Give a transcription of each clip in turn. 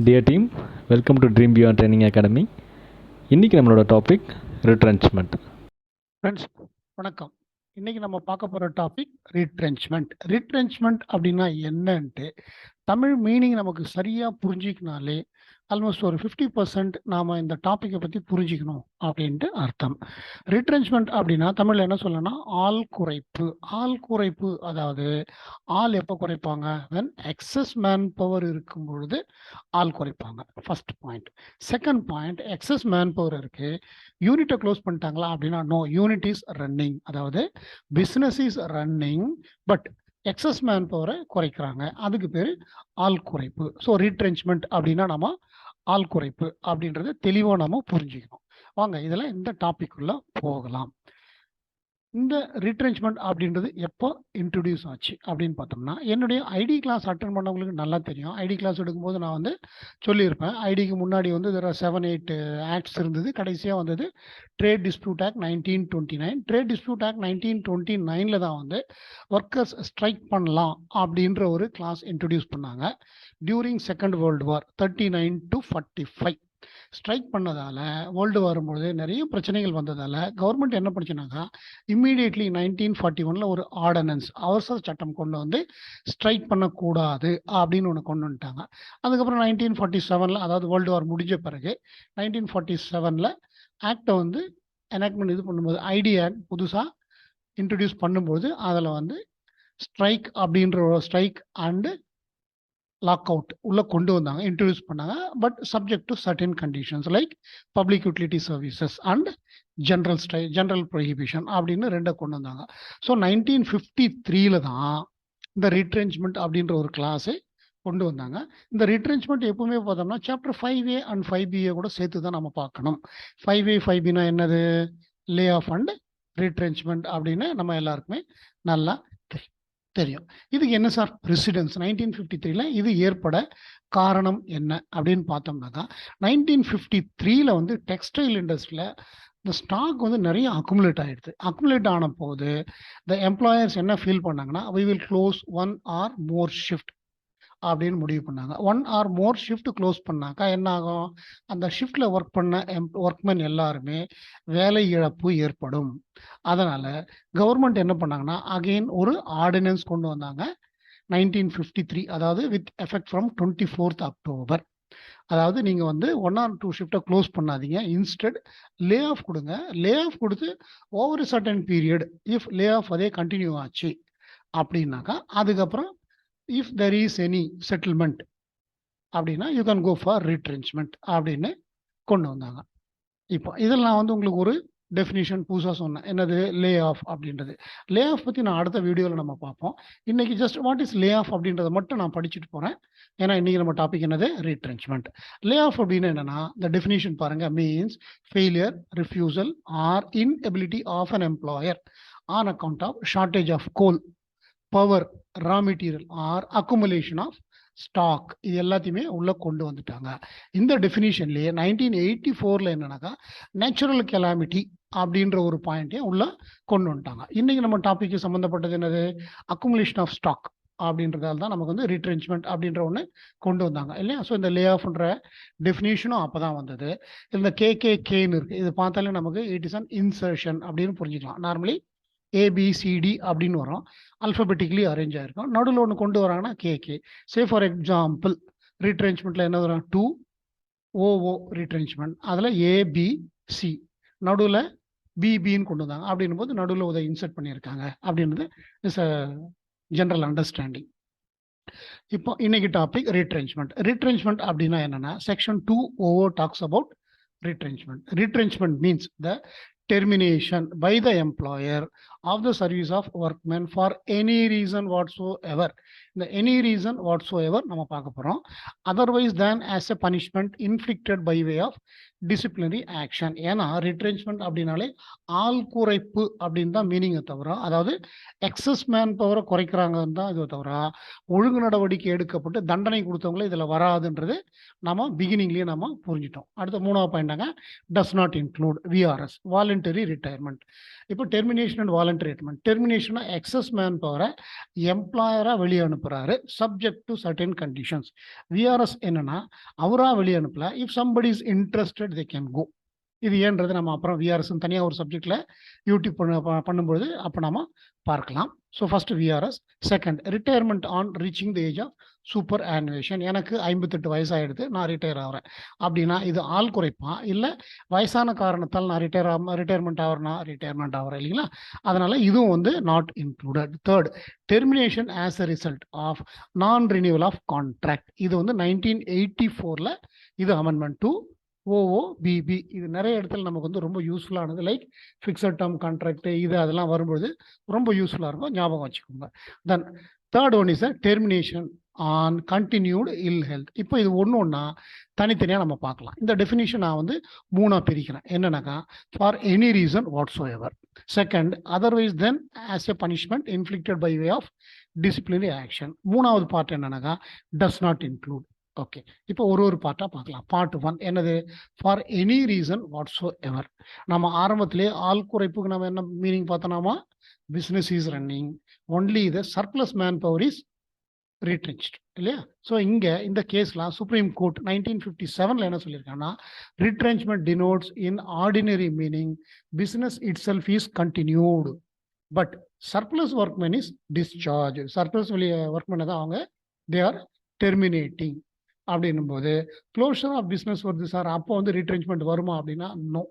Dear team, welcome to Dream Beyond Training Academy. இன்னைக்கு நம்மளோட topic retrenchment. Friends வணக்கம். இன்னைக்கு நம்ம பார்க்க போகிற டாபிக் ரிட்ரென்ச்மெண்ட். ரிட்ரென்ச்மெண்ட் அப்படின்னா என்னன்ட்டு தமிழ் மீனிங் நமக்கு சரியாக புரிஞ்சிக்கினாலே ஆல்மோஸ்ட் ஒரு 50% நாம் இந்த டாப்பிக்கை பற்றி புரிஞ்சிக்கணும் அப்படின்ட்டு அர்த்தம். ரிட்ரென்ச்மெண்ட் அப்படின்னா தமிழில் என்ன சொல்லணும்னா ஆள் குறைப்பு. ஆள் குறைப்பு அதாவது ஆள் எப்போ குறைப்பாங்க? when எக்ஸஸ் மேன் பவர் இருக்கும் பொழுது ஆள் குறைப்பாங்க. First point. Second point, excess man power இருக்கு, யூனிட்டை க்ளோஸ் பண்ணிட்டாங்களா அப்படின்னா நோ, யூனிட் இஸ் ரன்னிங். அதாவது business is running but excess man பவரை குறைக்கிறாங்க, அதுக்கு பேர் ஆள் குறைப்பு. ஸோ ரீட்ரென்ச்மெண்ட் அப்படின்னா நம்ம ஆள் குறைப்பு அப்படின்றத தெளிவாக நம்ம புரிஞ்சுக்கணும். வாங்க இதில் இந்த டாபிக்குள்ள போகலாம். இந்த ரீட்ரென்ச்மெண்ட் அப்படின்றது எப்போ இன்ட்ரடியூஸ் ஆச்சு அப்படின்னு பார்த்தோம்னா, என்னுடைய ஐடி கிளாஸ் அட்டன் பண்ணவங்களுக்கு நல்லா தெரியும். ஐடி கிளாஸ் எடுக்கும்போது நான் வந்து சொல்லியிருப்பேன், ஐடிக்கு முன்னாடி வந்து இதில் 7-8 ஆக்ட்ஸ் இருந்தது. கடைசியாக வந்தது trade dispute act 1929. Trade dispute act 1929 தான் வந்து ஒர்க்கர்ஸ் ஸ்ட்ரைக் பண்ணலாம் அப்படின்ற ஒரு கிளாஸ் இன்ட்ரடியூஸ் பண்ணாங்க. During second world war 39 to 45 strike பண்ணதால வேர்ல்டு வரும்பொழுது நிறைய பிரச்சனைகள் வந்ததால கவர்மெண்ட் என்ன பண்ணுச்சுனாக்கா இம்மீடியட்லி 1941 ஒரு ஆர்டினன்ஸ், அவசர சட்டம் கொண்டு வந்து ஸ்ட்ரைக் பண்ணக்கூடாது அப்படின்னு ஒன்று கொண்டு வந்துட்டாங்க. அதுக்கப்புறம் 1947 அதாவது வேர்ல்டு வார் முடிஞ்ச பிறகு 1947 ஆக்டை வந்து எனாக்ட்மெண்ட் இது பண்ணும்போது ஐடி ஆக்ட் புதுசாக இன்ட்ரடியூஸ் பண்ணும்போது அதில் வந்து ஸ்ட்ரைக் அப்படின்ற ஒரு ஸ்ட்ரைக் அண்டு லாக் அவுட் உள்ள கொண்டு வந்தாங்க, இன்ட்ரடியூஸ் பண்ணாங்க. But subject to certain conditions like public utility services and general prohibition அப்படின்னு ரெண்டை கொண்டு வந்தாங்க. ஸோ 1953 தான் இந்த ரீட்ரென்ச்மெண்ட் அப்படின்ற ஒரு கிளாஸை கொண்டு வந்தாங்க. இந்த ரீட்ரென்ச்மெண்ட் எப்பவுமே பார்த்தோம்னா சாப்டர் 5A அண்ட் 5B கூட சேர்த்து தான் நம்ம பார்க்கணும். 5A 5Bனா என்னது? லே ஆஃப் அண்ட் ரீட்ரென்ச்மெண்ட் அப்படின்னு நம்ம எல்லாருக்குமே நல்லா தெரியும். இதுக்கு என்ன சார் பிரசிடென்ஸ்? 1953 இது ஏற்பட காரணம் என்ன அப்படின்னு பார்த்தோம்னாக்கா, 1953 வந்து டெக்ஸ்டைல் இண்டஸ்ட்ரியில் இந்த ஸ்டாக் வந்து நிறைய அக்குமுலேட் ஆகிடுது. அக்குமுலேட் ஆன போது இந்த எம்ப்ளாயர்ஸ் என்ன ஃபீல் பண்ணாங்கன்னா, we will close 1 or more shift அப்படின்னு முடிவு பண்ணாங்க. 1 or more ஷிஃப்ட் க்ளோஸ் பண்ணாக்கா என்ன ஆகும்? அந்த ஷிஃப்டில் ஒர்க் பண்ண ஒர்க்மென் எல்லாருமே வேலை இழப்பு ஏற்படும். அதனால கவர்மெண்ட் என்ன பண்ணாங்கன்னா அகெயின் ஒரு ஆர்டினன்ஸ் கொண்டு வந்தாங்க 1953, அதாவது with effect from 24th October. அதாவது நீங்கள் வந்து 1 or 2 ஷிஃப்டை க்ளோஸ் பண்ணாதீங்க, இன்ஸ்டெட் லே ஆஃப் கொடுங்க. லே ஆஃப் கொடுத்து over certain period if lay off அதே கண்டினியூ ஆச்சு அப்படின்னாக்கா அதுக்கப்புறம் if there is any settlement அப்படின்னா you can go for retrenchment அப்படின்னு கொண்டு வந்தாங்க. இப்போ இதில் நான் வந்து உங்களுக்கு ஒரு டெஃபினிஷன் புதுசாக சொன்னேன், என்னது? லே ஆஃப் அப்படின்றது. லே ஆஃப் பற்றி நான் அடுத்த வீடியோவில் நம்ம பார்ப்போம். இன்னைக்கு just what is lay off அப்படின்றத மட்டும் நான் படிச்சுட்டு போகிறேன். ஏன்னா இன்னைக்கு நம்ம டாபிக் என்னது? ரீட்ரென்ச்மெண்ட். லே ஆஃப் அப்படின்னு என்னன்னா, இந்த டெஃபினிஷன் பாருங்க, means failure, refusal or inability of an employer on account of shortage of coal, power, raw material or accumulation of stock, இது எல்லாத்தையுமே உள்ள கொண்டு வந்துட்டாங்க. இந்த டெஃபினிஷன்லேயே 1984 என்னன்னாக்கா நேச்சுரல் கெலாமிட்டி அப்படின்ற ஒரு பாயிண்ட்டையும் உள்ள கொண்டு வந்துட்டாங்க. இன்னைக்கு நம்ம டாபிக்கு சம்மந்தப்பட்டது என்னது? அக்குமுலேஷன் ஆஃப் ஸ்டாக் அப்படின்றதால தான் நமக்கு வந்து ரீட்ரென்ச்மெண்ட் அப்படின்ற ஒன்று கொண்டு வந்தாங்க இல்லையா? ஸோ இந்த லே ஆஃப்ன்ற டெஃபினிஷனும் அப்போ தான் வந்தது. இந்த கேன்னு இருக்கு, இது பார்த்தாலே நமக்கு இட் இஸ் அன் இன்சர்ஷன் அப்படின்னு புரிஞ்சுக்கலாம். நார்மலி ஏபிசிடி அப்படின்னு வரும், அல்பபெட்டிக்கலி அரேஞ்ச் ஆயிருக்கும். நடுவில் ஒன்று கொண்டு வராங்கன்னா கேகே. சே ஃபார் எக்ஸாம்பிள் ரீட்ரென்ச்மெண்ட்ல என்ன வரும்? 2OO ரீட்ரென்ச்மெண்ட், அதில் ஏபிசி, நடுவில் பிபின்னு கொண்டு வந்தாங்க. அப்படின்னும் போது நடுவில் உதவி இன்சர்ட் பண்ணியிருக்காங்க அப்படின்றது இஸ் அ ஜென்ரல் அண்டர்ஸ்டாண்டிங். இப்போ இன்னைக்கு டாபிக் ரீட்ரென்ச்மெண்ட். ரீட்ரென்ச்மெண்ட் அப்படின்னா என்னன்னா, section 2OO talks about retrenchment. Retrenchment means the termination by the employer of the service of workmen for any reason whatsoever. The any reason whatsoever நம்ம பார்க்க போறோம். Otherwise than as a punishment inflicted by way of disciplinary action. ஏன்னா retrenchment அப்படின்னாலே ஆள் குறைப்பு அப்படின்னு தான் மீனிங்கை தவிர, அதாவது எக்ஸஸ் மேன் பவரை குறைக்கிறாங்கன்னு தான் இது தவிர ஒழுங்கு நடவடிக்கை எடுக்கப்பட்டு தண்டனை கொடுத்தவங்களே இதில் வராதுன்றது நம்ம பிகினிங்லேயே நம்ம புரிஞ்சிட்டோம். அடுத்த 3வது பாயிண்டாங்க, does not include VRS, voluntary retirement. இப்போ termination and voluntary man treatment. டெர்மினேஷனா எக்ஸஸ் மேன் பவரை எம்ப்ளாயரா வெளியே அனுப்புறாரு, subject to certain conditions. VRS என்னன்னா அவரா வெளியே அனுப்பல, if somebody is interested they can go. இது ஏன்றது நம்ம அப்புறம் விஆர்எஸ் தனியாக ஒரு சப்ஜெக்ட்ல யூடியூப் பண்ணும்போது அப்போ நாம பார்க்கலாம். So first VRS. Second, retirement on reaching the age of superannuation. எனக்கு 58 வயசாகிடுது, நான் ரிட்டையர் ஆகிறேன் அப்படின்னா இது ஆள் குறைப்பா இல்லை வயசான காரணத்தால் நான் ரிட்டையர்மெண்ட் ஆகிறேன் இல்லைங்களா? அதனால இதுவும் வந்து not included. Third, termination as a result of non renewal of contract. இது வந்து 1984 இது அமெண்ட்மெண்ட் டு ஓஓபிபி. இது நிறைய இடத்துல நமக்கு வந்து ரொம்ப யூஸ்ஃபுல்லானது. லைக் ஃபிக்ஸட் டேர்ம் கான்ட்ராக்ட் இது அதெல்லாம் வரும்போது ரொம்ப யூஸ்ஃபுல்லாக இருக்கும், ஞாபகம் வச்சுக்கோங்க. Then third one is a termination on continued ill health. இப்போ இது ஒன்று தனித்தனியாக நம்ம பார்க்கலாம். இந்த டெஃபினிஷன் நான் வந்து 3 பிரிக்கிறேன். என்னன்னாக்கா, for any reason whatsoever. Second, otherwise then as a punishment inflicted by way of disciplinary action. 3வது பார்ட் என்னன்னாக்கா, டஸ் நாட் இன்க்ளூட். ஓகே, இப்போ ஒரு பார்ட்டாக பார்க்கலாம். பார்ட் 1 என்னது, for any reason whatsoever. நம்ம ஆரம்பத்திலே ஆள் குறைப்புக்கு நம்ம என்ன மீனிங் பார்த்தோம்னா, business is running only the surplus man power is retrenched இல்லையா? ஸோ இங்கே இந்த கேஸ்லாம் சுப்ரீம் கோர்ட் 1957 என்ன சொல்லியிருக்காங்கன்னா, retrenchment denotes in ordinary meaning business itself is continued but surplus workman is discharge. Surplus ஒர்க்மேனை தான் அவங்க தே ஆர் டெர்மினேட்டிங். அப்படின்னும் போது க்ளோஷர் ஆஃப் பிஸ்னஸ் வருது சார், அப்போ வந்து ரீட்ரென்ச்மெண்ட் வருமா அப்படின்னா, நோ,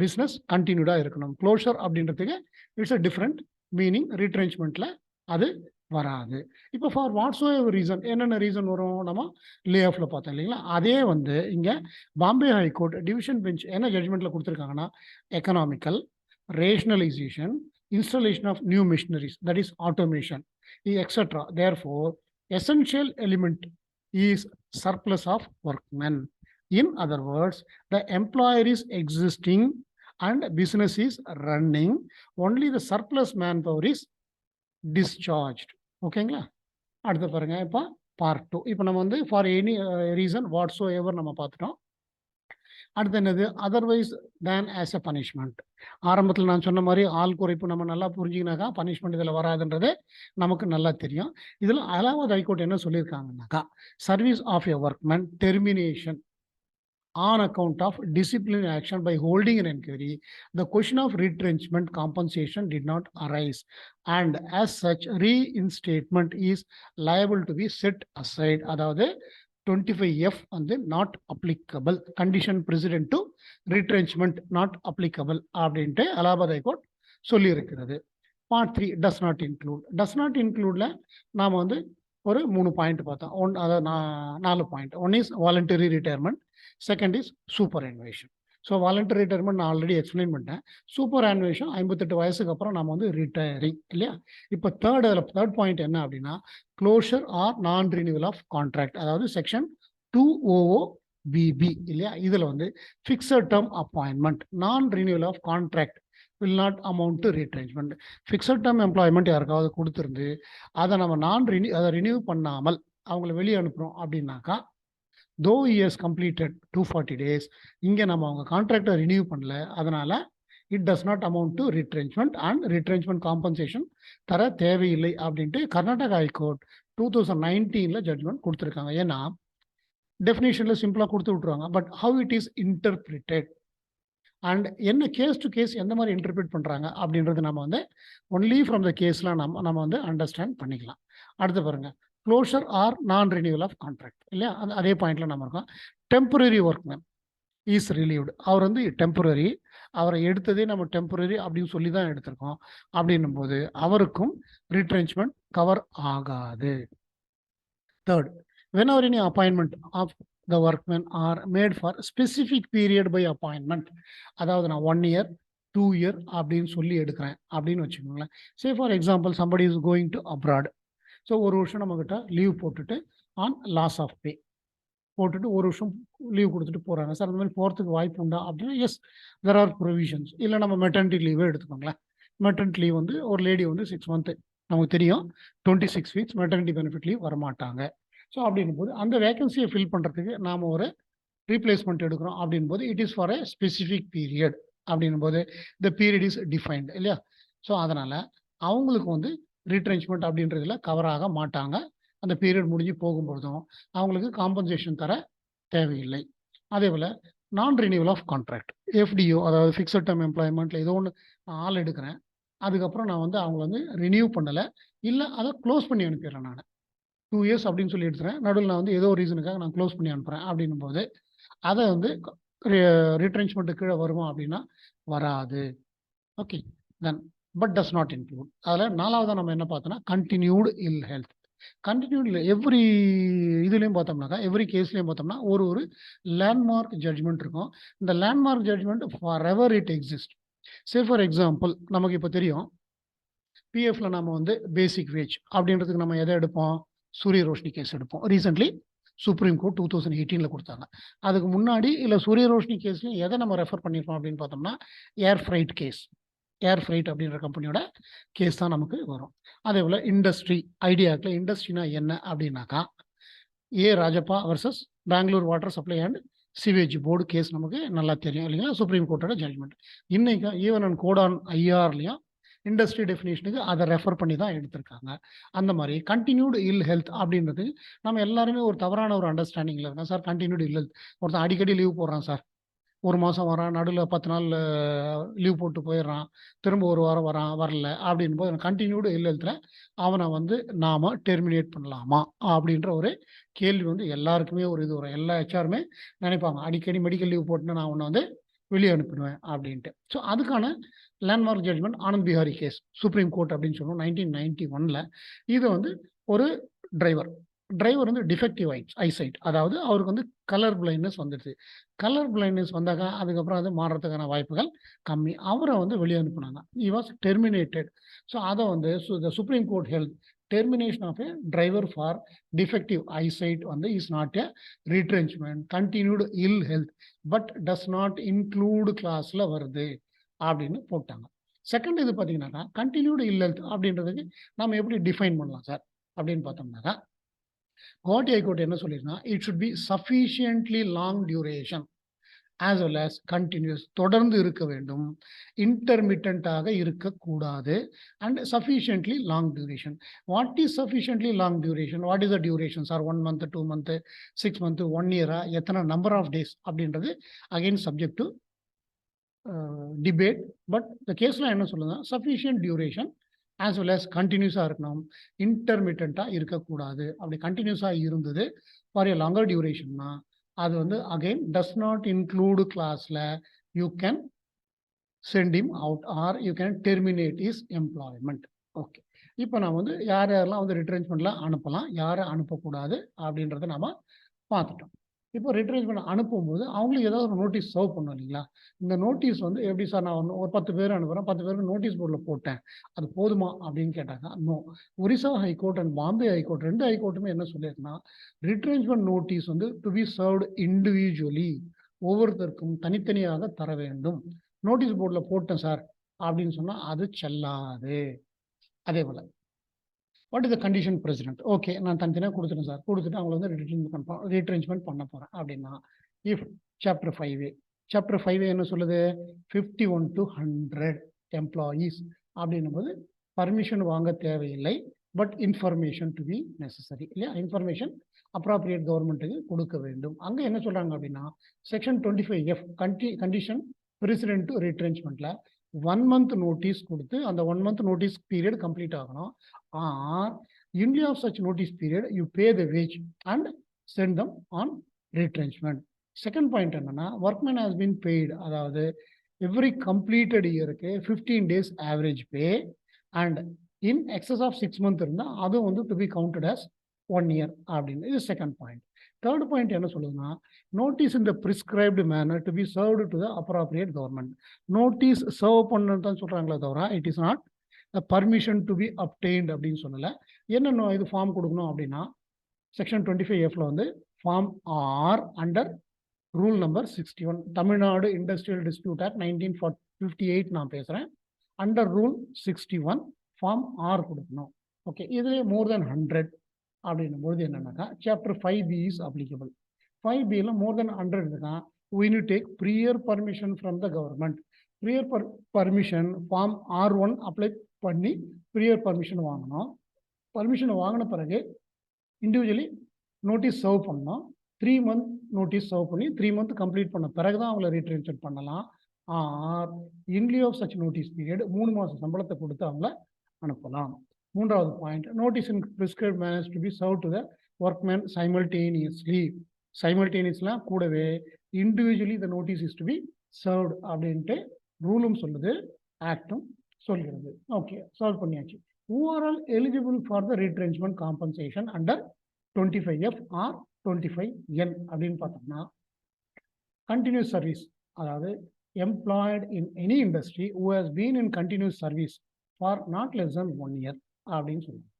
பிஸ்னஸ் கண்டினியூடா இருக்கணும். க்ளோஷர் அப்படின்றதுக்கு இட்ஸ் அ டிஃப்ரெண்ட் மீனிங், ரீட்ரென்ச்மெண்ட்ல அது வராது. இப்போ ஃபார் வாட்ஸோ ரீசன் என்னென்ன ரீசன் வரும், நம்ம லே ஆஃப்ல பார்த்தோம் இல்லைங்களா? அதே வந்து இங்கே பாம்பே ஹைகோர்ட் டிவிஷன் பெஞ்ச் என்ன ஜட்மெண்ட்ல கொடுத்துருக்காங்கன்னா, economical rationalisation, installation of new machineries, that is automation, etcetera. Therefore essential element is surplus of workmen. In other words, the employer is existing and business is running, only the surplus manpower is discharged. ஓகேங்களா? அடுத்து பாருங்க, இப்போ part 2. இப்போ நம்ம வந்து for any reason whatsoever நம்ம பார்த்துட்டோம். அடுத்து என்னது, otherwise than as a punishment. ஆரம்பத்தில் நான் சொன்ன மாதிரி ஆள் குறைப்பு நம்ம நல்லா புரிஞ்சிங்கனாக்கா பனிஷ்மெண்ட் இதில் வராதுன்றது நமக்கு நல்லா தெரியும். இதில் அலாகாபாத் ஹைகோர்ட் என்ன சொல்லியிருக்காங்கன்னாக்கா, service of a workman termination on account of disciplinary action by holding an inquiry, the question of retrenchment compensation did not arise, and as such reinstatement is liable to be set aside. அதாவது 25F வந்து not applicable, condition precedent to retrenchment not applicable அப்படின்ட்டு Allahabad high court சொல்லி இருக்கிறது. Part 3 does not include. Does not இன்க்ளூட்ல நாம வந்து ஒரு 3 point பார்த்தோம். அதாவது 4 point. One is voluntary retirement, second is superannuation. So voluntary retirement நான் ஆல்ரெடி எக்ஸ்பிளைன் பண்ணிட்டேன். சூப்பர் அனுவேஷன் 58 வயசுக்கு அப்புறம் நம்ம வந்து ரிட்டையரிங் இல்லையா? இப்போ தேர்ட் பாயிண்ட் என்ன அப்படின்னா, closure or non renewal of contract, அதாவது செக்ஷன் 2OOBB இல்லையா? இதில் வந்து fixed term appointment, non renewal of contract will not amount to retrenchment. Fixed term employment யாருக்காவது கொடுத்துருந்து அதை நம்ம அதை ரினியூ பண்ணாமல் அவங்களை வெளியே அனுப்புகிறோம் அப்படின்னாக்கா, தோ இயர்ஸ் கம்ப்ளீட்டட் 240 days, இங்கே நம்ம அவங்க கான்ட்ராக்டை ரினியூ பண்ணல, அதனால it does not amount to retrenchment and retrenchment compensation தர தேவையில்லை அப்படின்ட்டு கர்நாடகா ஹைகோர்ட் 2019 ஜட்மெண்ட் கொடுத்துருக்காங்க. ஏன்னா டெஃபினேஷன்ல சிம்பிளாக கொடுத்து விட்டுருவாங்க, but how it is interpreted and என்ன கேஸ் டு கேஸ் எந்த மாதிரி இன்டர்பிரேட் பண்ணுறாங்க அப்படின்றது நம்ம வந்து ஒன்லி ஃப்ரம் த கேஸ்லாம் நம்ம வந்து அண்டர்ஸ்டாண்ட் பண்ணிக்கலாம். அடுத்து பாருங்க, closure or non renewal of contract இல்லையா? அதே பாயிண்ட்ல நம்ம இருக்கோம். டெம்பரரி ஒர்க்மேன் இஸ் ரிலீவ்டு, அவர் வந்து டெம்பரரி, அவரை எடுத்ததே நம்ம டெம்பரரி அப்படின்னு சொல்லி தான் எடுத்திருக்கோம். அப்படின்னும் போது அவருக்கும் ரிட்ரென்ச்மெண்ட் கவர் ஆகாது. Third, whenever any appointment of the workmen are made for specific period by appointment, அதாவது நான் 1 year 2 year அப்படின்னு சொல்லி எடுக்கிறேன் அப்படின்னு வச்சுக்கோங்களேன். சே for example somebody is going to abroad, so 1 வருஷம் நம்மக்கிட்ட லீவ் போட்டுட்டு ஆன் லாஸ் ஆஃப் பே போட்டுட்டு 1 வருஷம் லீவ் கொடுத்துட்டு போகிறாங்க. சார் அந்த மாதிரி போகிறதுக்கு வாய்ப்பு உண்டா அப்படின்னா, எஸ், தெர் ஆர் ப்ரொவிஷன்ஸ். இல்லை நம்ம மெட்டர்னிட்டி லீவே எடுத்துக்கோங்களேன். மெட்டர்னிட்டி லீவ் வந்து ஒரு லேடி வந்து 6 months நமக்கு தெரியும், 26 weeks மெட்டர்னிட்டி பெனிஃபிட் லீவ் வரமாட்டாங்க. ஸோ அப்படின்னும் போது அந்த வேகன்சியை ஃபில் பண்ணுறதுக்கு நாம் ஒரு ரீப்ளேஸ்மெண்ட் எடுக்கிறோம் அப்படின் போது it is for a specific period அப்படின்னும் போது த பீரியட் இஸ் டிஃபைன்டு இல்லையா? ஸோ அதனால் அவங்களுக்கு வந்து ரீட்ரென்ச்மெண்ட் அப்படின்றதுல கவர் ஆக மாட்டாங்க. அந்த பீரியட் முடிஞ்சு போகும்பொழுதும் அவங்களுக்கு காம்பன்சேஷன் தர தேவையில்லை. அதே போல் நான் ரினியூவல் ஆஃப் கான்ட்ராக்ட், எஃப்டிஓ, அதாவது ஃபிக்ஸட் டேர்ம் எம்ப்ளாய்மெண்ட்டில் ஏதோ ஒன்று நான் ஆள் எடுக்கிறேன், அதுக்கப்புறம் நான் வந்து அவங்கள வந்து ரினியூ பண்ணலை, இல்லை அதை க்ளோஸ் பண்ணி அனுப்பிடுறேன். நான் 2 இயர்ஸ் அப்படின்னு சொல்லி எடுத்துறேன், நடுவில் நான் வந்து ஏதோ ஒரு ரீசனுக்காக நான் க்ளோஸ் பண்ணி அனுப்புகிறேன் அப்படின்னும் போது அதை வந்து ரீட்ரென்ச்மெண்ட்டு கீழே வருமா அப்படின்னா வராது. Okay, then but does not include. அதில் நாலாவதாக நம்ம என்ன பார்த்தோம்னா கண்டினியூடு இல் ஹெல்த். கண்டினியூட் இல்லை, எவ்ரி இதுலேயும் பார்த்தோம்னாக்கா, எவ்ரி கேஸ்லையும் பார்த்தோம்னா ஒரு லேண்ட்மார்க் ஜட்ஜ்மெண்ட் இருக்கும். இந்த landmark judgement for ever it exist. Say for example, நமக்கு இப்போ தெரியும் பிஎஃப்ல நம்ம வந்து பேசிக் வேஜ் அப்படின்றதுக்கு நம்ம எதை எடுப்போம்? சூரிய ரோஷினி கேஸ் எடுப்போம். ரீசென்ட்லி சுப்ரீம் கோர்ட் 2018 கொடுத்தாங்க. அதுக்கு முன்னாடி இல்லை சூரிய ரோஷினி கேஸ்லையும் எதை நம்ம ரெஃபர் பண்ணியிருப்போம் அப்படின்னு பார்த்தோம்னா ஏர் ஃப்ரைட் கேஸ். ஏர் ஃப்ரைட் அப்படின்ற கம்பெனியோட கேஸ் தான் நமக்கு வரும். அதே போல் இண்டஸ்ட்ரி ஐடியாக்கில் இண்டஸ்ட்ரினா என்ன அப்படின்னாக்கா Rajappa versus Bangalore water supply and sewage board case நமக்கு நல்லா தெரியும் இல்லைங்களா, சுப்ரீம் கோர்ட்டோட ஜட்ஜ்மெண்ட். இன்னைக்கு ஈவன் அண்ட் கோட் ஆன் ஐஆர்லையும் இண்டஸ்ட்ரி டெஃபினேஷனுக்கு அதை ரெஃபர் பண்ணி தான் எடுத்திருக்காங்க. அந்த மாதிரி கண்டினியூடு இல் ஹெல்த் அப்படின்றது நம்ம எல்லாருமே ஒரு தவறான ஒரு அண்டர்ஸ்டாண்டிங்கில் இருக்கோம். சார் கண்டினியூடு இல் ஹெல்த், ஒருத்தன் அடிக்கடி லீவ் போடுறான் சார், ஒரு மாதம் வரான், நடுவில் 10 நாள் லீவ் போட்டு போயிடுறான், திரும்ப ஒரு வாரம் வரான், வரல அப்படின் போது கண்டினியூடு இல் ஹெல்த்தில் அவனை வந்து நாம் டெர்மினேட் பண்ணலாமா அப்படின்ற ஒரு கேள்வி வந்து எல்லாருக்குமே ஒரு இது வரும். எல்லா ஹெச்ஆருமே நினைப்பாங்க, அடிக்கடி மெடிக்கல் லீவ் போட்டுன்னு நான் உன்னை வந்து வெளியே அனுப்பிடுவேன் அப்படின்ட்டு. ஸோ அதுக்கான landmark judgement Anand Bihari case, supreme court அப்படின்னு சொல்லுவோம் 1991. இது வந்து ஒரு டிரைவர் வந்து டிஃபெக்டிவ் ஐசைட், அதாவது அவருக்கு வந்து கலர் பிளைண்ட்னஸ் வந்துடுது. கலர் பிளைண்ட்னஸ் வந்தாக்கா அதுக்கப்புறம் அது மாறுறதுக்கான வாய்ப்புகள் கம்மி. அவரை வந்து வெளியே அனுப்புனாங்க. He was terminated. ஸோ அதை வந்து supreme court held termination of a driver for defective eyesight வந்து is not a retrenchment, continued ill health but does not include கிளாஸில் வருது அப்படின்னு போட்டாங்க. செகண்ட் இது பார்த்தீங்கன்னாக்கா கண்டினியூடு இல் ஹெல்த் அப்படின்றதுக்கு நம்ம எப்படி டிஃபைன் பண்ணலாம் சார் அப்படின்னு பார்த்தோம்னாக்கா, குவாஹாட்டி ஹைகோர்ட் என்ன சொல்லியிருந்தா, it should be sufficiently long duration as well as continuous, தொடர்ந்து இருக்க வேண்டும், இன்டர்மிட்டன்டாக இருக்கக்கூடாது, and sufficiently long duration. What is sufficiently long duration? What is the duration sir? 1 month, 2 month, 6 month, 1 year, எத்தனை நம்பர் ஆஃப் டேஸ் அப்படின்றது again subject to debate. But இந்த கேஸ்ல என்ன சொல்லுங்க, sufficient duration as well as கண்டினியூஸாக இருக்கணும், இன்டர்மிட்டண்ட்டாக இருக்கக்கூடாது. அப்படி கண்டினியூஸாக இருந்தது ஃபார் ஏ லாங்கர் டியூரேஷன்னா அது வந்து அகைன் டஸ் நாட் இன்க்ளூடு கிளாஸில் you can send him out or you can terminate is employment. Okay, இப்போ நான் வந்து யாரெல்லாம் வந்து ரிட்ரென்ச்மெண்ட்டில் அனுப்பலாம், யாரை அனுப்பக்கூடாது அப்படின்றத நம்ம பார்த்துட்டோம். இப்போ ரிட்ரென்ச்மெண்ட் அனுப்பும்போது அவங்களுக்கு ஏதாவது ஒரு நோட்டீஸ் சர்வ் பண்ணணும் இல்லைங்களா? இந்த நோட்டீஸ் வந்து எப்படி சார், நான் ஒரு 10 பேர் அனுப்புகிறேன், 10 பேருக்கு நோட்டீஸ் போர்டில் போட்டேன், அது போதுமா அப்படின்னு கேட்டாங்க. No. Orissa high court and Bombay high court 2 ஹைகோர்ட்டுமே என்ன சொல்லியிருக்குன்னா, ரிட்ரென்ச்மெண்ட் நோட்டீஸ் வந்து டு பி சர்வ்டு இண்டிவிஜுவலி, ஒவ்வொருத்தருக்கும் தனித்தனியாக தர வேண்டும். நோட்டீஸ் போர்டில் போட்டேன் சார் அப்படின்னு சொன்னால் அது செல்லாது. அதே போல் what is the condition precedent? Okay, நான் தனித்தனியாக கொடுத்துட்டேன் சார், கொடுத்துட்டு அவங்களை வந்து ரீட்ரென்ச்மெண்ட் பண்ண போகிறேன் அப்படின்னா, இஃப் சாப்டர் 5A என்ன சொல்லுது, 51 to 100 எம்ப்ளாயீஸ் அப்படின்னும் போது பர்மிஷன் வாங்க தேவையில்லை, but information to be necessary இல்லையா? இன்ஃபர்மேஷன் அப்ராப்ரியேட் கவர்மெண்ட்டுக்கு கொடுக்க வேண்டும். அங்கே என்ன சொல்கிறாங்க அப்படின்னா, section 25F condition precedent to ரீட்ரென்ச்மெண்ட்டில் 1 month நோட்டீஸ் கொடுத்து அந்த 1 month நோட்டீஸ் பீரியட் கம்ப்ளீட் ஆகணும். Or in lieu of such notice period you pay the wage and send them on retrenchment. Second point என்னன்னா, workman has been paid, அதாவது every completed இயருக்கு 15 days average pay and in excess of 6 months இருந்தால் அது வந்து to be counted as 1 year அப்படின்னு. இது second point. Third point என்ன சொல்லுதுன்னா, notice in the prescribed manner to be served to the appropriate government. Notice serve பண்ணு தான் சொல்றாங்களே தவிர it is not permission to be obtained அப்படின்னு சொல்லலை. என்னென்ன இது ஃபார்ம் கொடுக்கணும் அப்படின்னா, செக்ஷன் 25Fல வந்து form R under rule number 61, Tamil Nadu industrial dispute act 1958 நான் பேசுகிறேன், அண்டர் ரூல் 61 ஃபார்ம் ஆர் கொடுக்கணும். ஓகே, இதுலேயே மோர் தென் 100 அப்படின்னும் பொழுது என்னன்னாக்கா சாப்டர் 5B இஸ் அப்ளிகபிள். 5Bல மோர் தென் 100 இருக்குன்னா we need to take prior permission from the government. Prior permission form R1 apply பண்ணி ப்ரியர் பர்மிஷன் வாங்கணும். பர்மிஷன் வாங்கின பிறகு இண்டிவிஜுவலி நோட்டீஸ் சர்வ் பண்ணணும். 3 மந்த் நோட்டீஸ் சர்வ் பண்ணி 3 மந்த் கம்ப்ளீட் பண்ண பிறகு தான் அவங்கள ரீட்ரென்ச்மெண்ட் பண்ணலாம். Or in lieu of such notice period 3 மாதம் சம்பளத்தை கொடுத்து அவங்கள அனுப்பலாம். மூன்றாவது பாயிண்ட், notice in prescribed manners to be serve to the workman simultaneously. சைமல்டேனியஸ்லாம் கூடவே individually the notice is to be served அப்படின்ட்டு ரூலும் சொல்லுது, ஆக்டும் சொல்கிறது. ஓகே, சால்வ் பண்ணியாச்சு. Who are all eligible for the retrenchment compensation under 25F or 25N அப்படின்னு பார்த்தோம்னா, continuous service, அதாவது employed in any industry who has been in continuous service for not less than 1 year அப்படின்னு சொல்லுவோம்.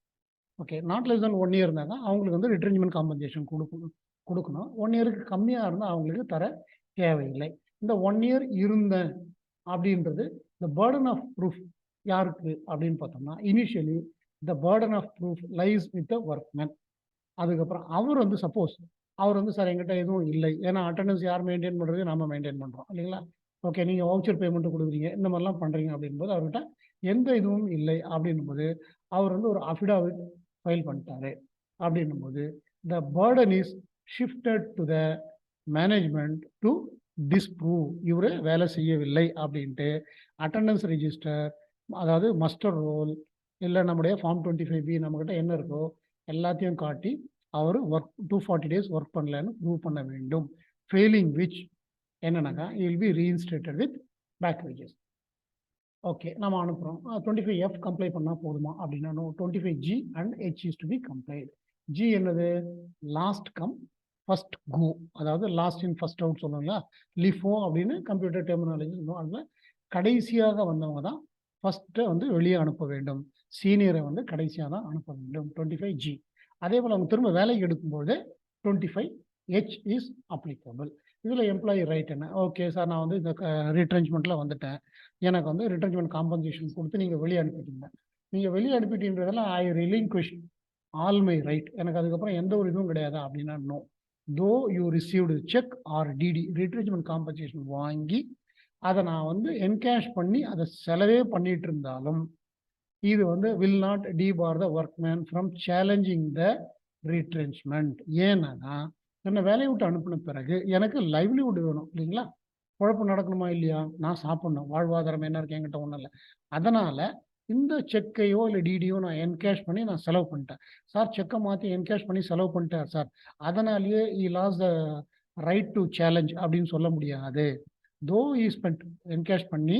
Okay, not less than 1 year இருந்தாங்க அவங்களுக்கு வந்து retrenchment compensation கொடுக்கணும். 1 இயருக்கு கம்மியாக இருந்தால் அவங்களுக்கு தர தேவையில்லை. இந்த 1 year இருந்த அப்படின்றது the burden of proof யாருக்கு அப்படின்னு பார்த்தோம்னா, initially the burden of proof lies with the workman. அதுக்கப்புறம் அவர் வந்து சப்போஸ் அவர் வந்து சார் எங்கிட்ட எதுவும் இல்லை, ஏன்னா அட்டண்டன்ஸ் யார் மெயின்டைன் பண்ணுறது, நம்ம மெயின்டைன் பண்ணுறோம் இல்லைங்களா. ஓகே, நீங்கள் வவுச்சர் பேமெண்ட்டு கொடுக்குறீங்க, இந்த மாதிரிலாம் பண்ணுறீங்க அப்படின்போது அவர்கிட்ட எந்த இதுவும் இல்லை அப்படின்னும்போது அவர் வந்து ஒரு அஃபிடாவிட் ஃபைல் பண்ணிட்டாரு அப்படின்னும்போது the burden is shifted to the management to disprove இவர் வேலை செய்யவில்லை அப்படின்ட்டு அட்டண்டன்ஸ் ரெஜிஸ்டர், அதாவது மஸ்டர் ரோல் இல்லை நம்முடைய ஃபார்ம் 25B நம்மக்கிட்ட என்ன இருக்கோ எல்லாத்தையும் காட்டி அவர் ஒர்க் 240 days ஒர்க் பண்ணலன்னு ப்ரூவ் பண்ண வேண்டும். ஃபெயிலிங் விச் என்னன்னாக்கா will be reinstated with back wages. Okay, நம்ம அனுப்புகிறோம். 25F கம்ப்ளை பண்ணால் போதுமா அப்படின்னா, 25G and H is to be complied. G என்னது, லாஸ்ட் கம் ஃபர்ஸ்ட் கோ, அதாவது லாஸ்ட் இன் ஃபர்ஸ்ட் அவுட் சொல்லுவாங்களா, லிஃபோ அப்படின்னு கம்ப்யூட்டர் டெர்மினாலஜி சொல்லுவோம். அதில் கடைசியாக வந்தவங்க தான் ஃபர்ஸ்ட்டு வந்து வெளியே அனுப்ப வேண்டும், சீனியரை வந்து கடைசியாக தான் அனுப்ப வேண்டும், 25G. அதே போல் அவங்க திரும்ப வேலைக்கு எடுக்கும்போது 25H இஸ் அப்ளிகபிள். இதில் எம்ப்ளாயி ரைட் என்ன, ஓகே சார் நான் வந்து இந்த ரீட்ரென்ச்மெண்ட்டில் வந்துட்டேன், எனக்கு வந்து ரிட்ரென்ச்மெண்ட் காம்பன்சேஷன் கொடுத்து நீங்கள் வெளியே அனுப்பிட்டீங்க, நீங்கள் வெளியே அனுப்பிட்டீன்றதெல்லாம் I relinquish all my right, எனக்கு அதுக்கப்புறம் எந்த ஒரு இதுவும் கிடையாது அப்படின்னா no. Though you received cheque or DD retrenchment compensation வாங்கி அதை நான் வந்து என்கேஷ் பண்ணி அதை செலவே பண்ணிட்டு இருந்தாலும் இது வந்து will not debar the workman from challenging the retrenchment. ஏன்னா என்னை வேலையை விட்டு அனுப்பின பிறகு எனக்கு லைவ்லிவுட் வேணும் இல்லைங்களா, குழப்பம் நடக்கணுமா இல்லையா, நான் சாப்பிடணும், வாழ்வாதாரம் என்ன இருக்கு என்கிட்ட ஒன்றும் இல்லை. அதனால் இந்த செக்கையோ இல்லை டிடியோ நான் என்கேஷ் பண்ணி நான் செலவு பண்ணிட்டேன் சார், செக்கை மாற்றி என்கேஷ் பண்ணி செலவு பண்ணிட்டேன் சார், அதனாலேயே I loss the right to challenge அப்படின்னு சொல்ல முடியாது. தோ இ ஸ்பெண்ட் என்கேஷ் பண்ணி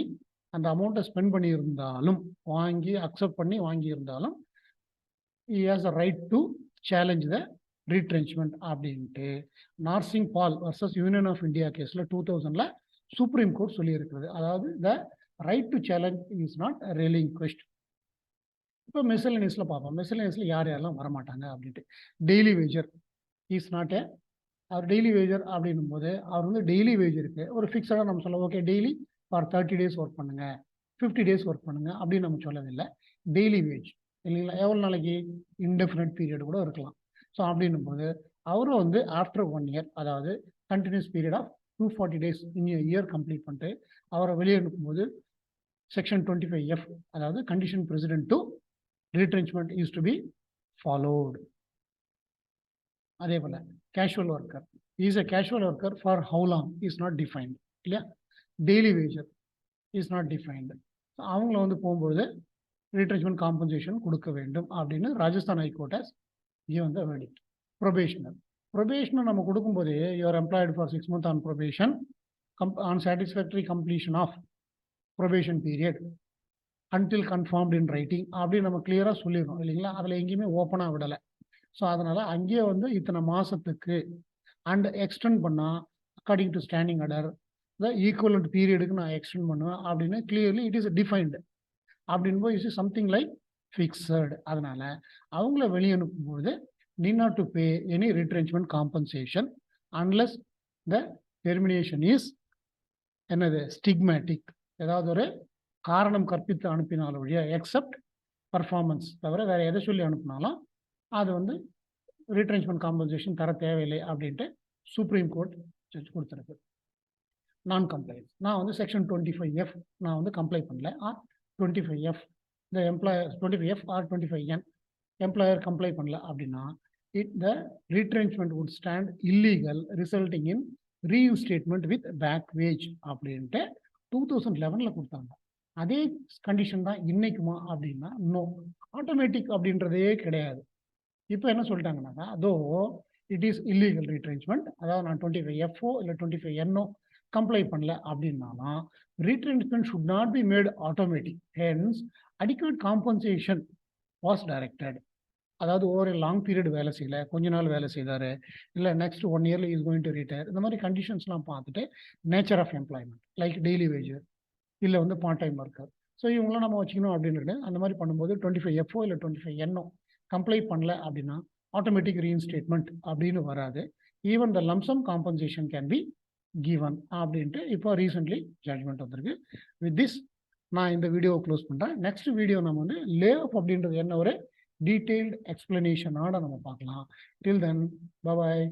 அந்த அமௌண்ட்டை ஸ்பெண்ட் பண்ணியிருந்தாலும், வாங்கி அக்செப்ட் பண்ணி வாங்கியிருந்தாலும் he has a right to challenge the retrenchment அப்படின்ட்டு Narsingh Pal versus union of India கேஸில் 2000 சுப்ரீம் கோர்ட் சொல்லியிருக்கிறது. அதாவது the right to challenge is not relinquished. இப்போ மெசலேனியஸில் பார்ப்போம், மெசலேனியஸில் யார் யாரெல்லாம் வரமாட்டாங்க அப்படின்ட்டு. Daily wager is not a, அவர் டெய்லி வேஜர் அப்படின்னும் போது அவர் வந்து டெய்லி வேஜ் இருக்குது ஒரு ஃபிக்ஸடாக நம்ம சொல்ல, okay daily for 30 days work பண்ணுங்க, 50 days ஒர்க் பண்ணுங்க அப்படின்னு நம்ம சொல்லவில்லை. டெய்லி வேஜ் இல்லைங்களா, எவ்வளோ நாளைக்கு, இன்டெஃபினட் பீரியட் கூட இருக்கலாம். ஸோ அப்படின்னும் போது அவரும் வந்து ஆஃப்டர் 1 year, அதாவது continuous period of 240 days in year complete பண்ணிட்டு அவரை வெளியே அனுப்பும்போது செக்ஷன் 25F, அதாவது condition precedent to retrenchment is to be followed. அதே போல் casual worker is a casual worker for how long is not defined இல்லையா, daily wager is not defined. அவங்கள வந்து போகும்போது ரீட்ரென்ச்மெண்ட் காம்பன்சேஷன் கொடுக்க வேண்டும் அப்படின்னு Rajasthan high court has given the verdict. Probationer நம்ம கொடுக்கும்போது you are employed for 6 months on probation on satisfactory completion of probation period until confirmed in writing அப்படின்னு நம்ம கிளியராக சொல்லிடுறோம் இல்லைங்களா, அதில் எங்கேயுமே ஓப்பனாக விடலை. ஸோ அதனால் அங்கேயே வந்து இத்தனை மாதத்துக்கு அண்ட் எக்ஸ்டெண்ட் பண்ணால் according to standing order the equivalent பீரியடுக்கு நான் எக்ஸ்டெண்ட் பண்ணுவேன் அப்படின்னு கிளியர்லி இட் இஸ் டிஃபைன்டு. அப்படின்போது இஸ் சம்திங் லைக் ஃபிக்ஸடு. அதனால் அவங்கள வெளியே அனுப்பும்போது need not to pay any retrenchment compensation unless the termination is என்னது ஸ்டிக்மேட்டிக், ஏதாவது ஒரு காரணம் கற்பித்து அனுப்பினாலும் ஒழிய எக்ஸப்ட் பர்ஃபார்மன்ஸ் தவிர வேறு எதை சொல்லி அனுப்பினாலும் அது வந்து ரீட்ரென்ச்மெண்ட் காம்பன்சேஷன் தர தேவையில்லை அப்படின்ட்டு சுப்ரீம் கோர்ட் ஜட்ஜ் கொடுத்துருக்கு. நான் கம்ப்ளைன்ஸ். நான் வந்து செக்ஷன் 25F நான் வந்து கம்ப்ளை பண்ணல. ஆர் 25F இந்த employer 25F R 25N employer comply பண்ணல அப்படின்னா the retrenchment would stand illegal resulting in reinstatement with back wage அப்படின்ட்டு 2011 கொடுத்தாங்க. அதே கண்டிஷன் தான் இன்னைக்குமா அப்படின்னா நோ, ஆட்டோமேட்டிக் அப்படின்றதே கிடையாது. இப்போ என்ன சொல்லிட்டாங்கன்னாக்கா அதோ இட் இஸ் இல்லீகல் ரீட்ரென்ச்மெண்ட், அதாவது நான் 25F இல்லை 25N கம்ப்ளை பண்ணல அப்படின்னாலும் retrenchment should not be made automatic. Hence adequate compensation was directed. அதாவது ஓவர் லாங் பீரியட் வேலை செய்யல, கொஞ்ச நாள் வேலை செய்தாரு, இல்லை நெக்ஸ்ட் 1 இயர்ல இஸ் கோயிங் டு ரிட்டையர், இந்த மாதிரி கண்டிஷன்ஸ்லாம் பார்த்துட்டு nature of employment like daily wager இல்லை வந்து பார்ட் டைம் ஒர்க்கர், ஸோ இவங்களாம் நம்ம வச்சுக்கணும் அப்படின்ட்டு அந்த மாதிரி பண்ணும்போது 25F இல்லை 25N கம்ப்ளை பண்ணல அப்படின்னா ஆட்டோமேட்டிக் ரீஇன்ஸ்டேட்மெண்ட் அப்படின்னு வராது. Even the lump sum compensation can be given அப்படின்ட்டு இப்போ ரீசென்ட்லி ஜட்ஜ்மெண்ட் வந்திருக்கு. வித் திஸ் நான் இந்த வீடியோவை க்ளோஸ் பண்ணுறேன். நெக்ஸ்ட் வீடியோ நம்ம வந்து லே ஆஃப் அப்படின்றது என்ன ஒரு டீட்டெயில்டு எக்ஸ்பிளனேஷனோட நம்ம பார்க்கலாம். டில் தென் பை பாய்.